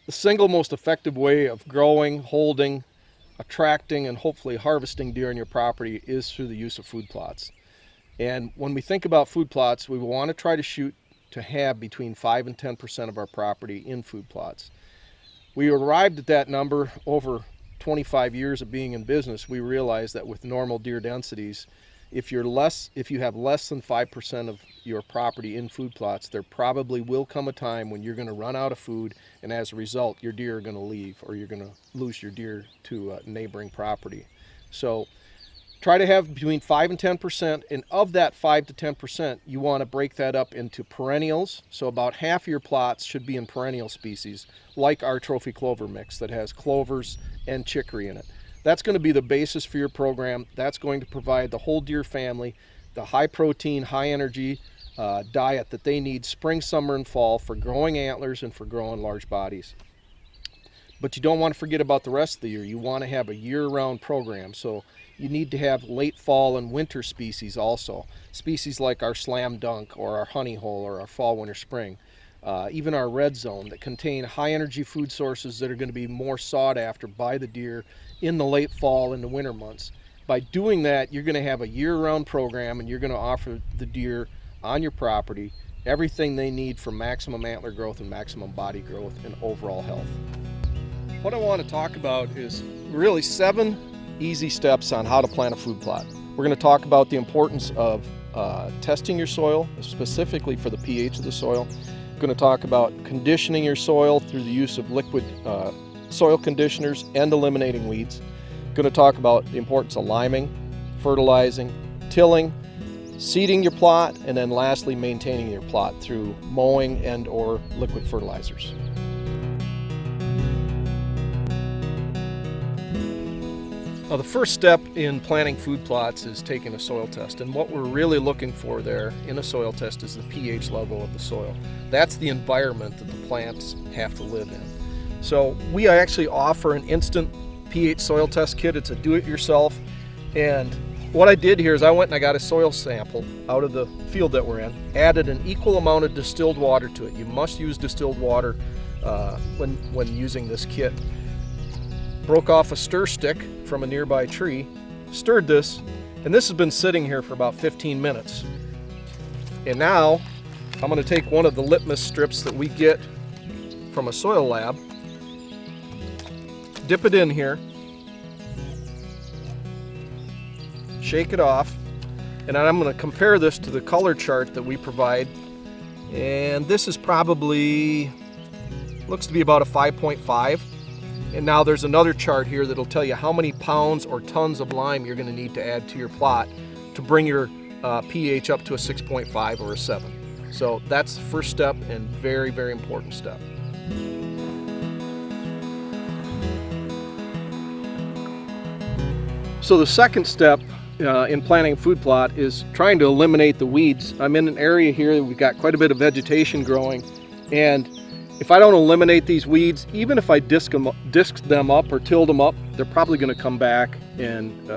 The single most effective way of growing, holding, attracting, and hopefully harvesting deer on your property is through the use of food plots. And when we think about food plots, we want to try to shoot to have between 5 and 10% of our property in food plots. We arrived at that number over 25 years of being in business. We realized that with normal deer densities, if you have less than 5% of your property in food plots, there probably will come a time when you're going to run out of food, and as a result, your deer are going to leave, or you're going to lose your deer to neighboring property. So try to have between 5 and 10%, and of that 5 to 10%, you want to break that up into perennials. So about half your plots should be in perennial species, like our trophy clover mix that has clovers and chicory in it. That's going to be the basis for your program. That's going to provide the whole deer family the high protein, high energy diet that they need spring, summer, and fall for growing antlers and for growing large bodies. But you don't want to forget about the rest of the year. You want to have a year-round program. So you need to have late fall and winter species also. Species like our slam dunk or our honey hole or our fall, winter, spring. Even our red zone that contain high energy food sources that are going to be more sought after by the deer in the late fall and the winter months. By doing that, you're going to have a year-round program, and you're going to offer the deer on your property everything they need for maximum antler growth and maximum body growth and overall health. What I want to talk about is really 7 easy steps on how to plant a food plot. We're going to talk about the importance of testing your soil, specifically for the pH of the soil. We're going to talk about conditioning your soil through the use of liquid soil conditioners and eliminating weeds. We're going to talk about the importance of liming, fertilizing, tilling, seeding your plot, and then lastly maintaining your plot through mowing and or liquid fertilizers. Now, the first step in planting food plots is taking a soil test, and what we're really looking for there in a soil test is the pH level of the soil. That's the environment that the plants have to live in. So we actually offer an instant pH soil test kit. It's a do-it-yourself, and what I did here is I went and I got a soil sample out of the field that we're in, added an equal amount of distilled water to it. You must use distilled water when using this kit. Broke off a stir stick from a nearby tree, stirred this, and this has been sitting here for about 15 minutes. And now I'm going to take one of the litmus strips that we get from a soil lab, dip it in here, shake it off, and then I'm going to compare this to the color chart that we provide. And this is probably, looks to be about a 5.5. And now there's another chart here that'll tell you how many pounds or tons of lime you're going to need to add to your plot to bring your pH up to a 6.5 or a 7. So that's the first step, and very, very important step. So the second step in planting a food plot is trying to eliminate the weeds. I'm in an area here that we've got quite a bit of vegetation growing, and if I don't eliminate these weeds, even if I disc them up or tilled them up, they're probably going to come back and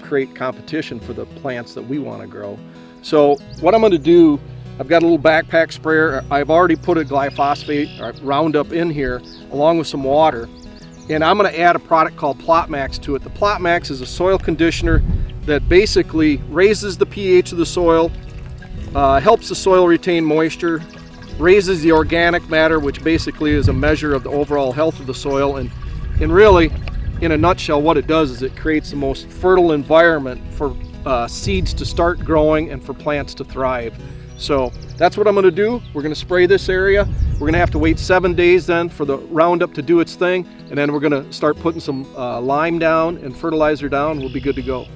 create competition for the plants that we want to grow. So what I'm going to do, I've got a little backpack sprayer. I've already put a glyphosate or Roundup in here along with some water, and I'm going to add a product called Plot Max to it. The Plot Max is a soil conditioner that basically raises the pH of the soil, helps the soil retain moisture, raises the organic matter, which basically is a measure of the overall health of the soil, and really, in a nutshell, what it does is it creates the most fertile environment for seeds to start growing and for plants to thrive. So that's what I'm going to do. We're going to spray this area. We're going to have to wait 7 days then for the Roundup to do its thing, and then we're going to start putting some lime down and fertilizer down. We'll be good to go.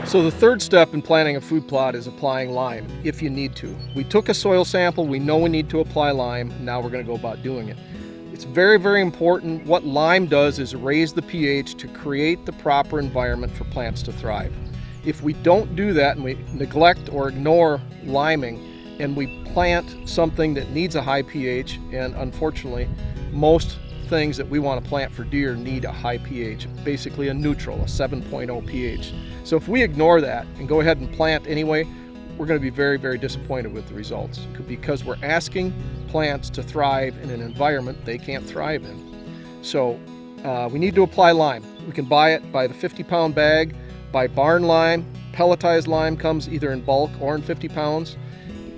So the third step in planting a food plot is applying lime, if you need to. We took a soil sample, we know we need to apply lime, now we're going to go about doing it. It's very, very important. What lime does is raise the pH to create the proper environment for plants to thrive. If we don't do that and we neglect or ignore liming and we plant something that needs a high pH, and unfortunately most things that we want to plant for deer need a high pH, basically a neutral, a 7.0 pH. So if we ignore that and go ahead and plant anyway, we're going to be very, very disappointed with the results, because we're asking plants to thrive in an environment they can't thrive in. So we need to apply lime. We can buy it by the 50-pound bag, buy barn lime. Pelletized lime comes either in bulk or in 50 pounds.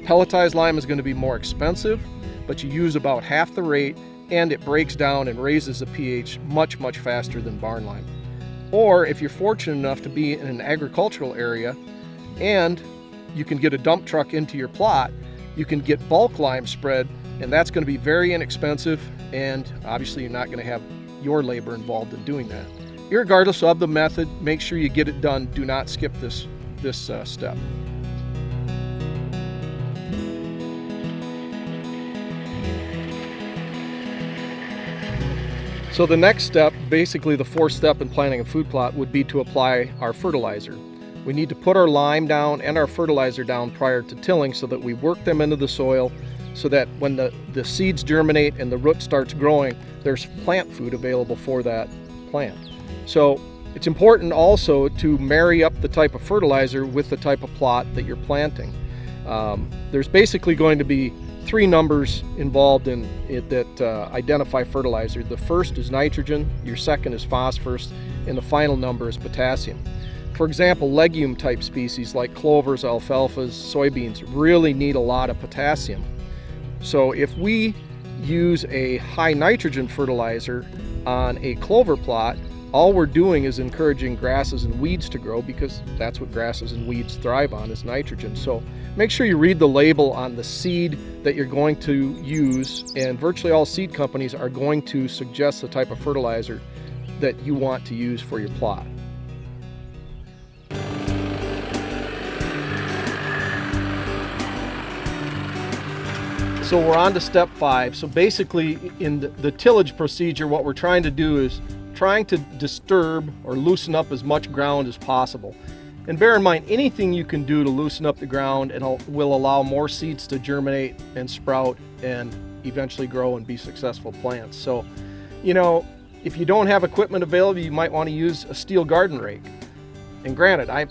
Pelletized lime is going to be more expensive, but you use about half the rate, and it breaks down and raises the pH much, much faster than barn lime. Or if you're fortunate enough to be in an agricultural area and you can get a dump truck into your plot, you can get bulk lime spread, and that's going to be very inexpensive, and obviously you're not going to have your labor involved in doing that. Irregardless of the method, make sure you get it done. Do not skip this step. So the next step, basically the fourth step in planting a food plot, would be to apply our fertilizer. We need to put our lime down and our fertilizer down prior to tilling so that we work them into the soil, so that when the seeds germinate and the root starts growing, there's plant food available for that plant. So it's important also to marry up the type of fertilizer with the type of plot that you're planting. There's basically going to be three numbers involved in it that identify fertilizer. The first is nitrogen, your second is phosphorus, and the final number is potassium. For example, legume type species like clovers, alfalfas, soybeans really need a lot of potassium. So if we use a high nitrogen fertilizer on a clover plot, all we're doing is encouraging grasses and weeds to grow, because that's what grasses and weeds thrive on, is nitrogen. So make sure you read the label on the seed that you're going to use, and virtually all seed companies are going to suggest the type of fertilizer that you want to use for your plot. So we're on to step 5. So basically in the tillage procedure, what we're trying to do is trying to disturb or loosen up as much ground as possible. And bear in mind, anything you can do to loosen up the ground and will allow more seeds to germinate and sprout and eventually grow and be successful plants. So, you know, if you don't have equipment available, you might want to use a steel garden rake. And granted, I'm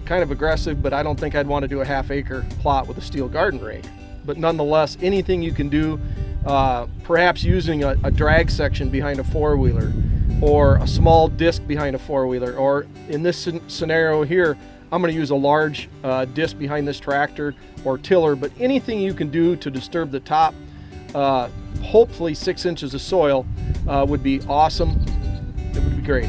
kind of aggressive, but I don't think I'd want to do a half-acre plot with a steel garden rake. But nonetheless, anything you can do, perhaps using a drag section behind a four-wheeler, or a small disc behind a four-wheeler, or in this scenario here, I'm going to use a large disc behind this tractor or tiller. But anything you can do to disturb the top, hopefully 6 inches of soil, would be awesome. It would be great.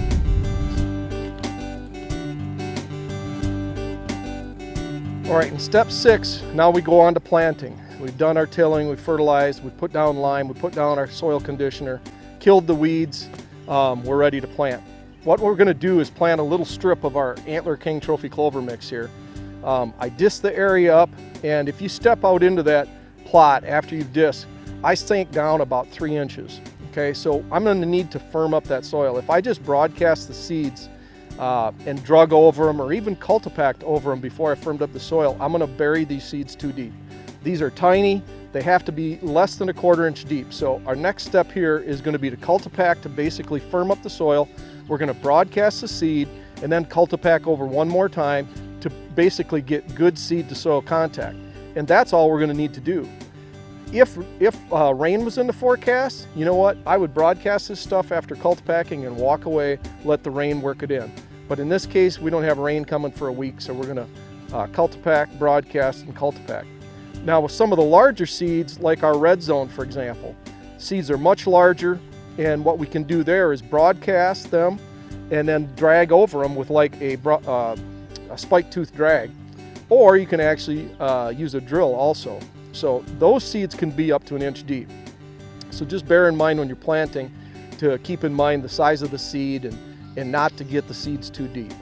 All right, in step 6, now we go on to planting. We've done our tilling, we've fertilized, we put down lime, we put down our soil conditioner, killed the weeds, we're ready to plant. What we're gonna do is plant a little strip of our Antler King Trophy Clover mix here. I disc the area up, and if you step out into that plot after you've disked, I sink down about 3 inches. Okay, so I'm gonna need to firm up that soil. If I just broadcast the seeds and drug over them, or even cultipacked over them before I firmed up the soil, I'm gonna bury these seeds too deep. These are tiny, they have to be less than a 1/4 inch deep. So our next step here is going to be to cultipack to basically firm up the soil. We're going to broadcast the seed and then cultipack over one more time to basically get good seed to soil contact. And that's all we're going to need to do. If rain was in the forecast, you know what? I would broadcast this stuff after cultipacking and walk away, let the rain work it in. But in this case, we don't have rain coming for a week, so we're going to cultipack, broadcast, and cultipack. Now with some of the larger seeds, like our red zone for example, seeds are much larger, and what we can do there is broadcast them and then drag over them with like a spike tooth drag, or you can actually use a drill also. So those seeds can be up to 1 inch deep. So just bear in mind when you're planting to keep in mind the size of the seed and not to get the seeds too deep.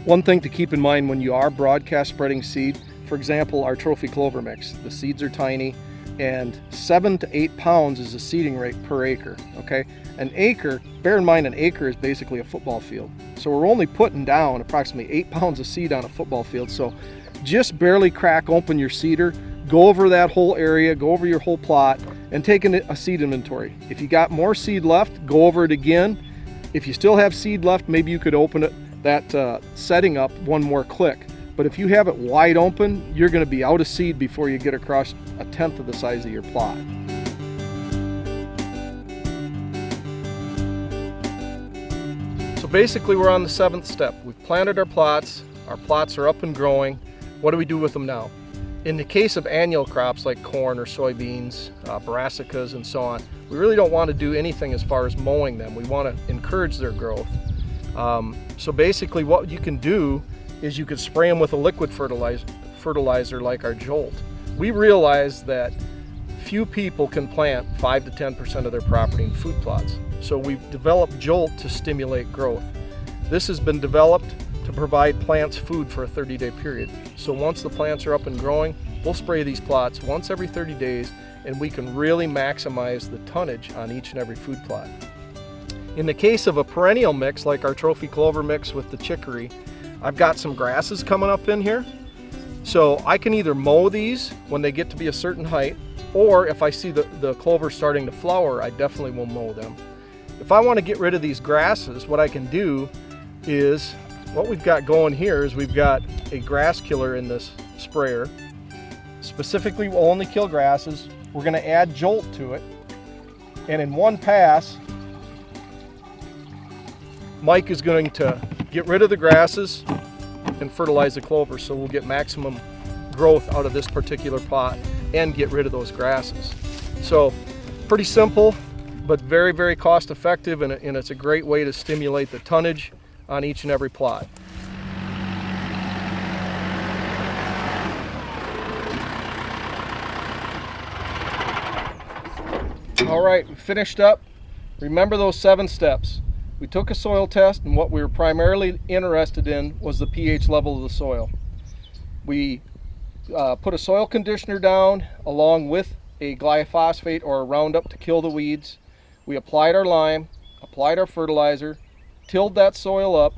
One thing to keep in mind when you are broadcast spreading seed, for example, our trophy clover mix, the seeds are tiny, and 7 to 8 pounds is the seeding rate per acre. Okay, an acre, bear in mind, an acre is basically a football field. So we're only putting down approximately 8 pounds of seed on a football field. So just barely crack open your seeder, go over that whole area, go over your whole plot, and take a seed inventory. If you got more seed left, go over it again. If you still have seed left, maybe you could open that setting up one more click. But if you have it wide open, you're going to be out of seed before you get across 1/10 of the size of your plot. So basically we're on the 7th step. We've planted our plots are up and growing. What do we do with them now? In the case of annual crops like corn or soybeans, brassicas and so on, we really don't want to do anything as far as mowing them. We want to encourage their growth. So basically what you can do is you could spray them with a liquid fertilizer like our Jolt. We realize that few people can plant 5 to 10% of their property in food plots. So we've developed Jolt to stimulate growth. This has been developed to provide plants food for a 30-day period. So once the plants are up and growing, we'll spray these plots once every 30 days and we can really maximize the tonnage on each and every food plot. In the case of a perennial mix like our trophy clover mix with the chicory, I've got some grasses coming up in here. So I can either mow these when they get to be a certain height, or if I see the clover starting to flower, I definitely will mow them. If I want to get rid of these grasses, what I can do is, what we've got going here is we've got a grass killer in this sprayer. Specifically, we'll only kill grasses. We're going to add Jolt to it. And in one pass, Mike is going to get rid of the grasses and fertilize the clover, so we'll get maximum growth out of this particular plot and get rid of those grasses. So pretty simple, but very, very cost effective, and it's a great way to stimulate the tonnage on each and every plot. All right, we finished up. Remember those 7 steps. We took a soil test, and what we were primarily interested in was the pH level of the soil. We put a soil conditioner down along with a glyphosate or a Roundup to kill the weeds. We applied our lime, applied our fertilizer, tilled that soil up,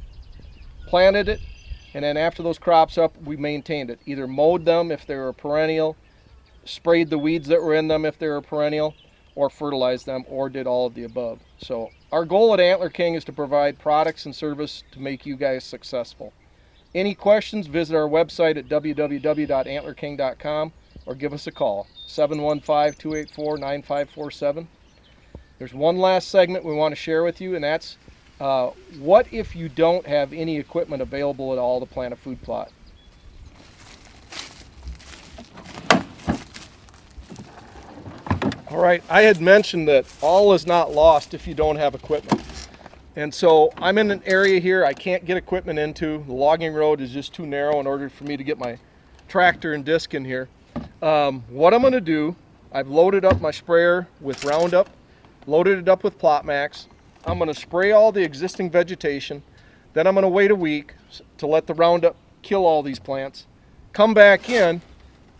planted it, and then after those crops up, we maintained it. Either mowed them if they were perennial, sprayed the weeds that were in them if they were perennial, or fertilized them, or did all of the above. So our goal at Antler King is to provide products and service to make you guys successful. Any questions, visit our website at www.antlerking.com or give us a call, 715-284-9547. There's one last segment we want to share with you, and that's what if you don't have any equipment available at all to plant a food plot? All right, I had mentioned that all is not lost if you don't have equipment. And so I'm in an area here I can't get equipment into. The logging road is just too narrow in order for me to get my tractor and disc in here. What I'm going to do, I've loaded up my sprayer with Roundup, loaded it up with Plot Max. I'm going to spray all the existing vegetation. Then I'm going to wait a week to let the Roundup kill all these plants. Come back in,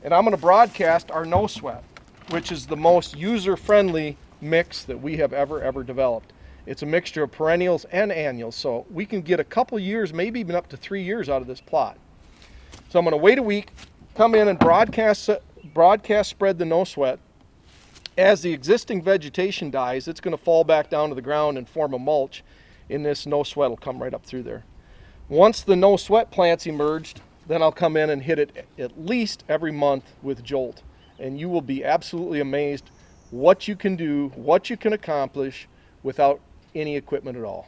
and I'm going to broadcast our No Sweat, which is the most user-friendly mix that we have ever developed. It's a mixture of perennials and annuals, so we can get a couple years, maybe even up to 3 years out of this plot. So I'm going to wait a week, come in and broadcast spread the No Sweat. As the existing vegetation dies, it's going to fall back down to the ground and form a mulch, and this No Sweat will come right up through there. Once the No Sweat plants emerged, then I'll come in and hit it at least every month with Jolt. And you will be absolutely amazed what you can do, what you can accomplish without any equipment at all.